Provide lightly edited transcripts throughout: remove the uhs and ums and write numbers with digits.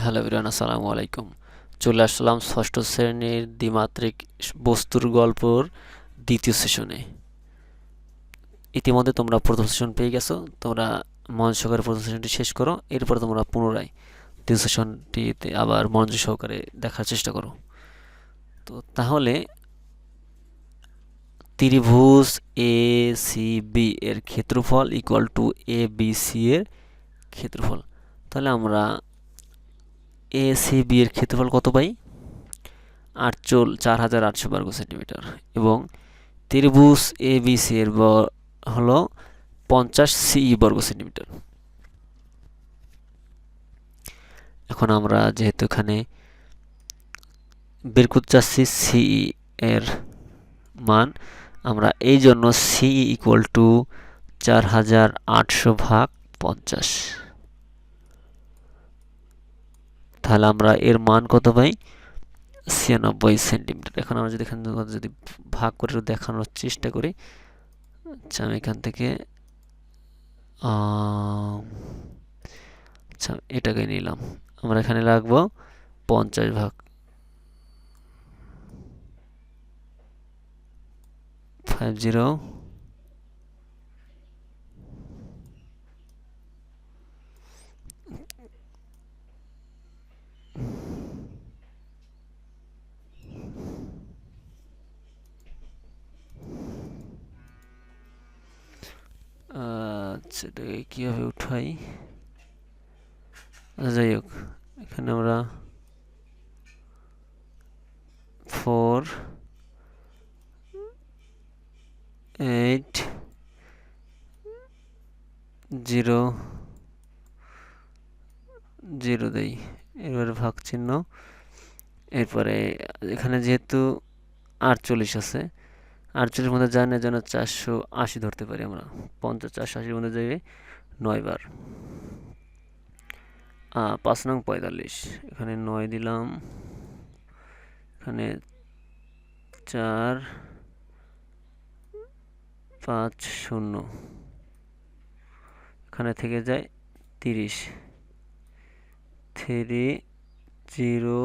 Hello everyone, আসসালামু আলাইকুম। চলে আসলাম ষষ্ঠ শ্রেণীর দ্বিমাত্রিক বস্তুর গল্পর দ্বিতীয় সেশনে। ইতিমধ্যে তোমরা প্রথম সেশন পেয়ে গেছো। তোমরা মনোযোগ সহকারে প্রথম সেশনটি শেষ করো, এরপর তোমরা পুনরায় দ্বিতীয় সেশনটিতে আবার মনোযোগ সহকারে দেখার চেষ্টা করো। তো তাহলে ত্রিভুজ এ সি বি এর ক্ষেত্রফল equal to A B C এর ক্ষেত্রফল। তাহলে আমরা এ সি বি এর ক্ষেত্রফল কত পাই? 4800 বর্গ সেন্টিমিটার এবং ত্রিভুজ এ বি সি এর হলো 50 সিই বর্গ সেন্টিমিটার। এখন আমরা যেহেতু এখানে বের করতে চাচ্ছি সিই এর মান, আমরা এই জন্য সিই ইকুয়াল টু 4800 ভাগ 50। তাহলে আমরা এর মান কত পাই? 96 সেন্টিমিটার। এখন আমরা যদি এখানে যদি ভাগ করে দেখানোর চেষ্টা করি, আচ্ছা আমি এখান থেকে আচ্ছা এটাকে নিলাম, আমরা এখানে রাখবো 50 ভাগ 50। আচ্ছা এটাকে কীভাবে উঠাই? যাই হোক, এখানে আমরা 4 8 0 0 দেই, এবারে ভাগ চিহ্ন। এরপরে এখানে যেহেতু 48 আছে, 48 মধ্যে যায় না যেন 480 ধরতে পারি আমরা। 50 480 মধ্যে যাবে 9 বার। 5 নং 45, এখানে 9 দিলাম, এখানে 4 5 0, এখানে থেকে যায় 30, 3 0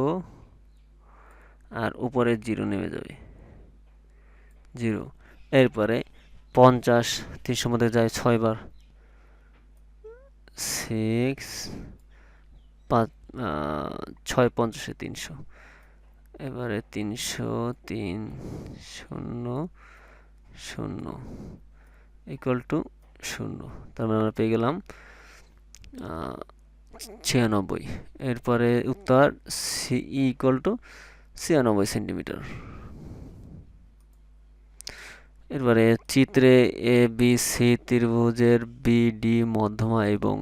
আর উপরে 0 নেমে যাবে 0। এরপরে 50 300 মধ্যে যায় 6 বার, 6 5 6 50 300, এবারে 300 3 0 0 ইকুয়াল টু 0। তার মানে আমরা পেয়ে গেলাম 96। এরপরে উত্তর সি ইকুয়াল টু 96 সেন্টিমিটার। এরপরে চিত্রে এ বি সি ত্রিভুজের বিডি মধ্যমা এবং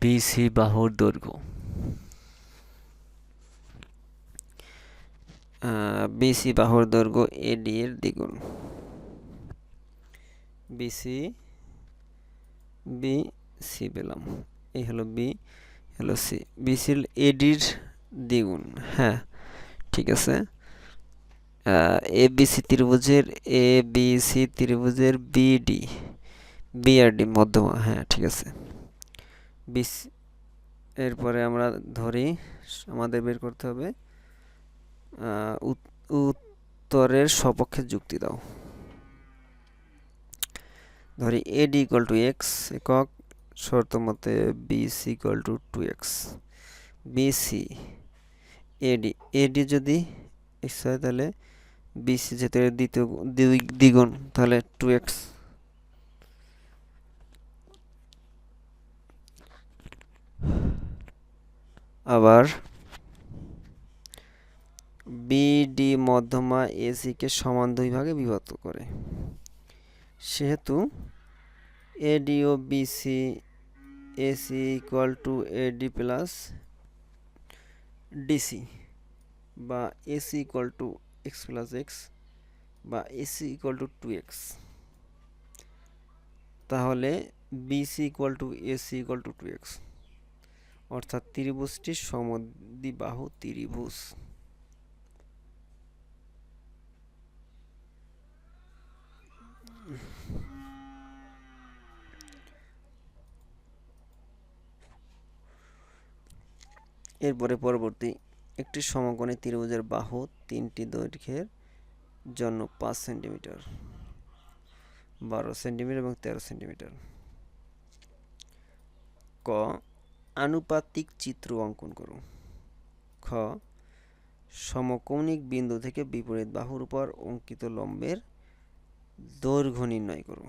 বিসি বাহুর দৈর্ঘ্য। বিসি বাহুর দৈর্ঘ্য এডি এর দ্বিগুণ। বিসি বিসি পেলাম, এই হলো বি, হলো সি। বিসির এডির দ্বিগুণ, হ্যাঁ ঠিক আছে। এ বি সি ত্রিভুজের এ বি সি ত্রিভুজের বিডি বি আর ডি মধ্যমা, হ্যাঁ ঠিক আছে। বিসি এরপরে আমরা ধরি আমাদের বের করতে হবে উত্তরের সপক্ষে যুক্তি দাও। ধরি এডি ইকুয়াল টু এক্স একক, শর্ত মতে BC equal to 2x। BC AD, AD যদি এক্স হয় তাহলে বিসি যেহেতু দ্বিতীয় দ্বিগুণ তাহলে 2x। আবার বিডি মধ্যমা এসি কে সমান দুই ভাগে বিভক্ত করে, সেহেতু এডি ও BC AC equal to AD plus DC, বা AC equal to x plus x, বা এসি ইকুয়াল টু 2x। তাহলে BC equal to AC equal to 2x, অর্থাৎ ত্রিভুজটি সমদ্বিবাহু ত্রিভুজ। এরপরে পরবর্তী, একটি সমকোণী ত্রিভুজের বাহু 3টি দৈর্ঘ্যের জন্য 5 সেন্টিমিটার, 12 সেন্টিমিটার এবং 13 সেন্টিমিটার। ক, আনুপাতিক চিত্র অঙ্কন করো। খ, সমকৌণিক বিন্দু থেকে বিপরীত বাহুর উপর অঙ্কিত লম্বের দৈর্ঘ্য নির্ণয় করো।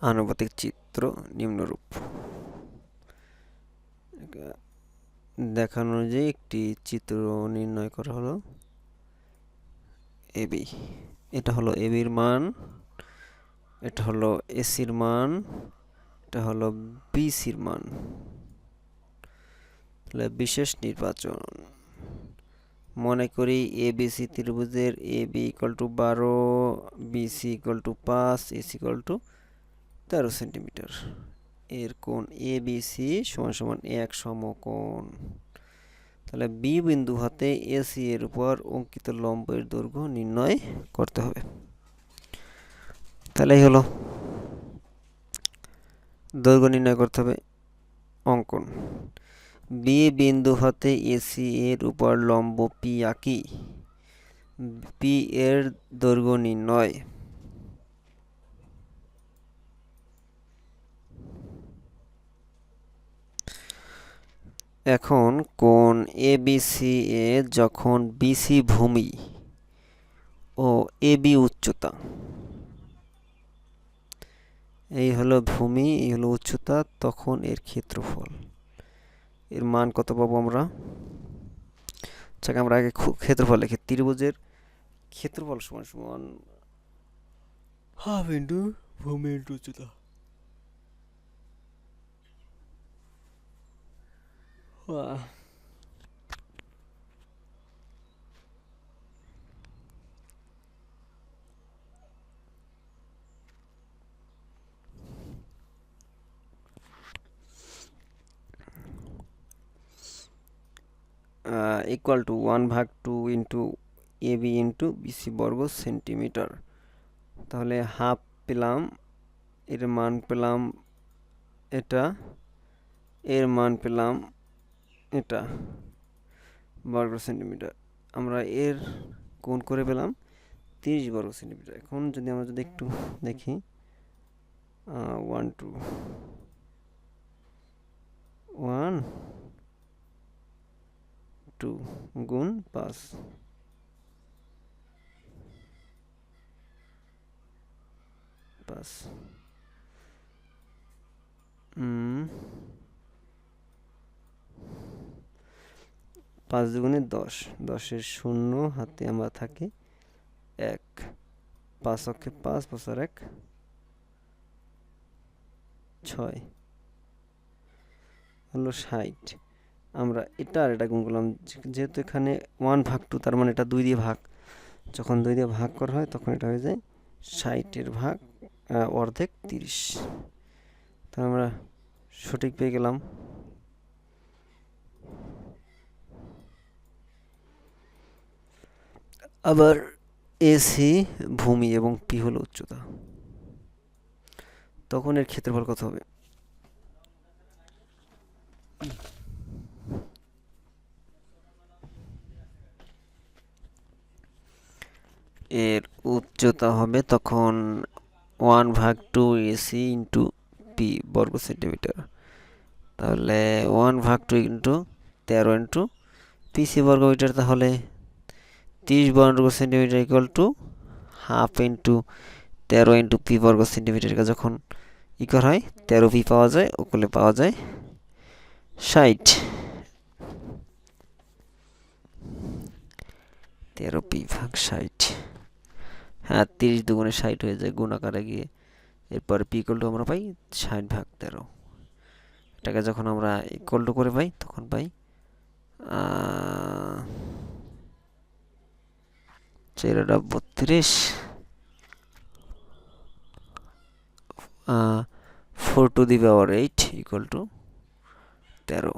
আনুপাতিক চিত্র নিম্নরূপ। দেখানো অনুযায়ী একটি চিত্র নির্ণয় করা হলো। এবি, এটা হলো এবির মান, এটা হলো এসির মান, এটা হলো বিসির মান। তাহলে বিশেষ নির্বাচন, মনে করি এবিসি ত্রিভুজের AB equal to 12, BC equal to 5, AC equal to 13 centimetre. এর কোণ এবিসি সমান সমান এক সমকোণ। তাহলে বি বিন্দু হতে এসি এর উপর অঙ্কিত লম্বের দৈর্ঘ্য নির্ণয় করতে হবে। তাহলে হলো দৈর্ঘ্য নির্ণয় করতে হবে। অঙ্কন, বি বিন্দু হতে এসি এর উপর লম্ব পি আঁকি। পি এর দৈর্ঘ্য নির্ণয়। এখন কোণ এবিসি এ যখন বিসি ভূমি ও এবি উচ্চতা, এই হলো ভূমি, এই হলো উচ্চতা, তখন এর ক্ষেত্রফল, এর মান কত পাবো আমরা? আচ্ছা, আমরা আগে ক্ষেত্রফল লিখি। ত্রিভুজের ক্ষেত্রফল সমান সমান হাফ ইন্টু ভূমি ইন্টু উচ্চতা। Equal to 1/2 into AB into BC বর্গ সেন্টিমিটার। তাহলে হাফ পেলাম, এর মান পেলাম এটা, এর মান পেলাম এটা, বর্গ সেন্টিমিটার। আমরা এর কোণ করে পেলাম 30 বর্গ সেন্টিমিটার। এখন যদি আমরা একটু দেখি, 1 2 1 2 গুণ 5, 5 5 দুগুণে 10, 10-এর শূন্য হাতে আমরা থাকে 1, 5 অক্ষে 5, 5 আর 1 6, হলো 60। আমরা এটা আর এটা গুণ করলাম, যেহেতু এখানে 1/2, তার মানে এটা 2 দিয়ে ভাগ, যখন 2 দিয়ে ভাগ করা হয় তখন এটা হয়ে যায় 60-এর ভাগ অর্ধেক 30। তা আমরা সঠিক পেয়ে গেলাম। আবার এসি ভূমি এবং পি হলো উচ্চতা, তখন এর ক্ষেত্রফল কত হবে? এর উচ্চতা হবে তখন 1/2 এসি ইন্টু পি বর্গ সেন্টিমিটার। তাহলে 1/2 ইন্টু 13 ইন্টু পিসি বর্গ মিটার, তাহলে 30 বর্গ centimetre equal to half into 13 into P বর্গ সেন্টিমিটারকে যখন ই করা হয় 13 পি পাওয়া যায়, ওগুলো পাওয়া যায় 60, 13p/60। হ্যাঁ, 30 দুগুণে 60 হয়ে যায় গুণ আকারে গিয়ে। এরপরে পি ইকুয়াল টু আমরা পাই 60/13। এটাকে যখন আমরা ইকুয়াল টু করে পাই তখন পাই 4 32, 4 to the power 8 equal to 13।